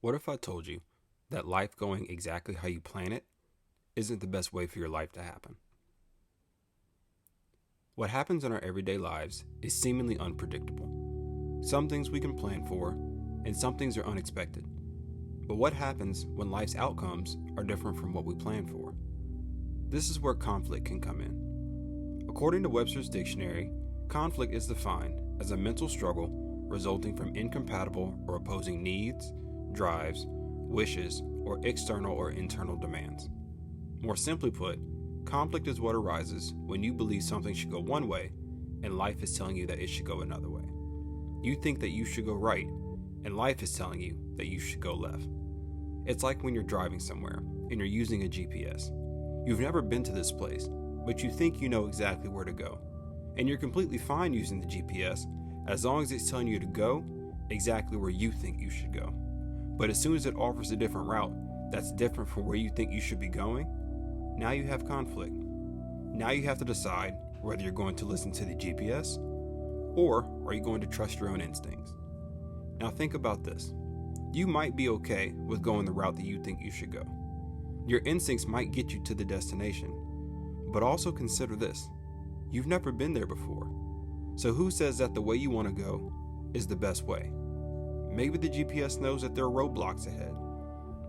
What if I told you that life going exactly how you plan it isn't the best way for your life to happen? What happens in our everyday lives is seemingly unpredictable. Some things we can plan for, and some things are unexpected. But what happens when life's outcomes are different from what we planned for? This is where conflict can come in. According to Webster's dictionary, conflict is defined as a mental struggle resulting from incompatible or opposing needs, drives, wishes, or external or internal demands. More simply put, conflict is what arises when you believe something should go one way and life is telling you that it should go another way. You think that you should go right and life is telling you that you should go left. It's like when you're driving somewhere and you're using a GPS. You've never been to this place, but you think you know exactly where to go. And you're completely fine using the GPS as long as it's telling you to go exactly where you think you should go. But as soon as it offers a different route that's different from where you think you should be going, now you have conflict. Now you have to decide whether you're going to listen to the GPS or are you going to trust your own instincts. Now think about this. You might be okay with going the route that you think you should go. Your instincts might get you to the destination, but also consider this. You've never been there before. So who says that the way you want to go is the best way? Maybe the GPS knows that there are roadblocks ahead.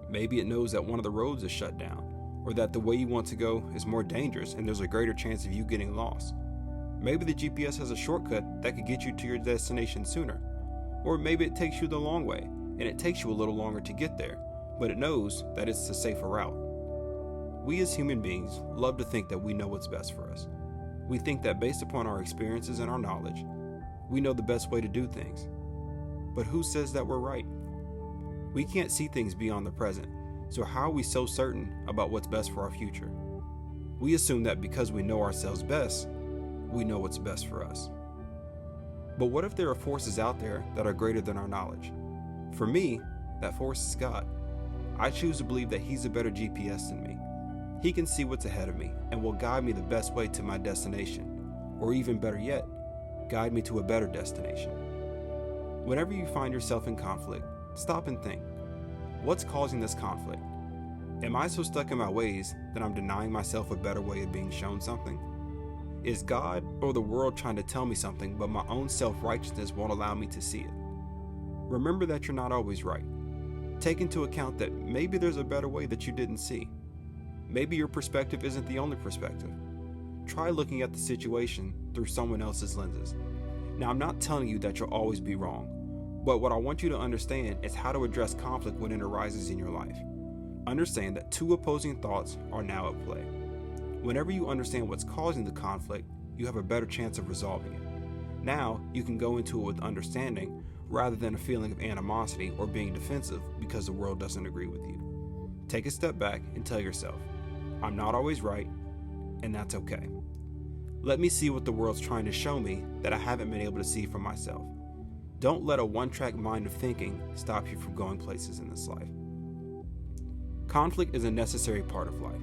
Maybe it knows that one of the roads is shut down, or that the way you want to go is more dangerous and there's a greater chance of you getting lost. Maybe the GPS has a shortcut that could get you to your destination sooner. Or maybe it takes you the long way, and it takes you a little longer to get there, but it knows that it's the safer route. We as human beings love to think that we know what's best for us. We think that based upon our experiences and our knowledge, we know the best way to do things. But who says that we're right? We can't see things beyond the present, so how are we so certain about what's best for our future? We assume that because we know ourselves best, we know what's best for us. But what if there are forces out there that are greater than our knowledge? For me, that force is God. I choose to believe that He's a better GPS than me. He can see what's ahead of me and will guide me the best way to my destination, or even better yet, guide me to a better destination. Whenever you find yourself in conflict, stop and think. What's causing this conflict? Am I so stuck in my ways that I'm denying myself a better way of being shown something? Is God or the world trying to tell me something, but my own self-righteousness won't allow me to see it? Remember that you're not always right. Take into account that maybe there's a better way that you didn't see. Maybe your perspective isn't the only perspective. Try looking at the situation through someone else's lenses. Now, I'm not telling you that you'll always be wrong, but what I want you to understand is how to address conflict when it arises in your life. Understand that two opposing thoughts are now at play. Whenever you understand what's causing the conflict, you have a better chance of resolving it. Now, you can go into it with understanding rather than a feeling of animosity or being defensive because the world doesn't agree with you. Take a step back and tell yourself, I'm not always right, and that's okay. Let me see what the world's trying to show me that I haven't been able to see for myself. Don't let a one-track mind of thinking stop you from going places in this life. Conflict is a necessary part of life.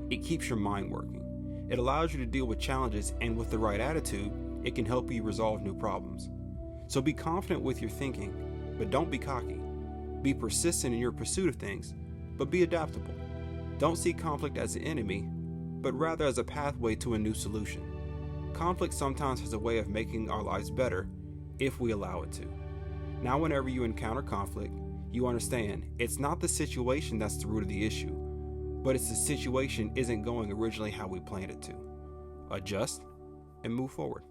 It keeps your mind working. It allows you to deal with challenges, and with the right attitude, it can help you resolve new problems. So be confident with your thinking, but don't be cocky. Be persistent in your pursuit of things, but be adaptable. Don't see conflict as an enemy, but rather as a pathway to a new solution. Conflict sometimes has a way of making our lives better if we allow it to. Now, whenever you encounter conflict, you understand it's not the situation that's the root of the issue, but it's the situation isn't going originally how we planned it to. Adjust and move forward.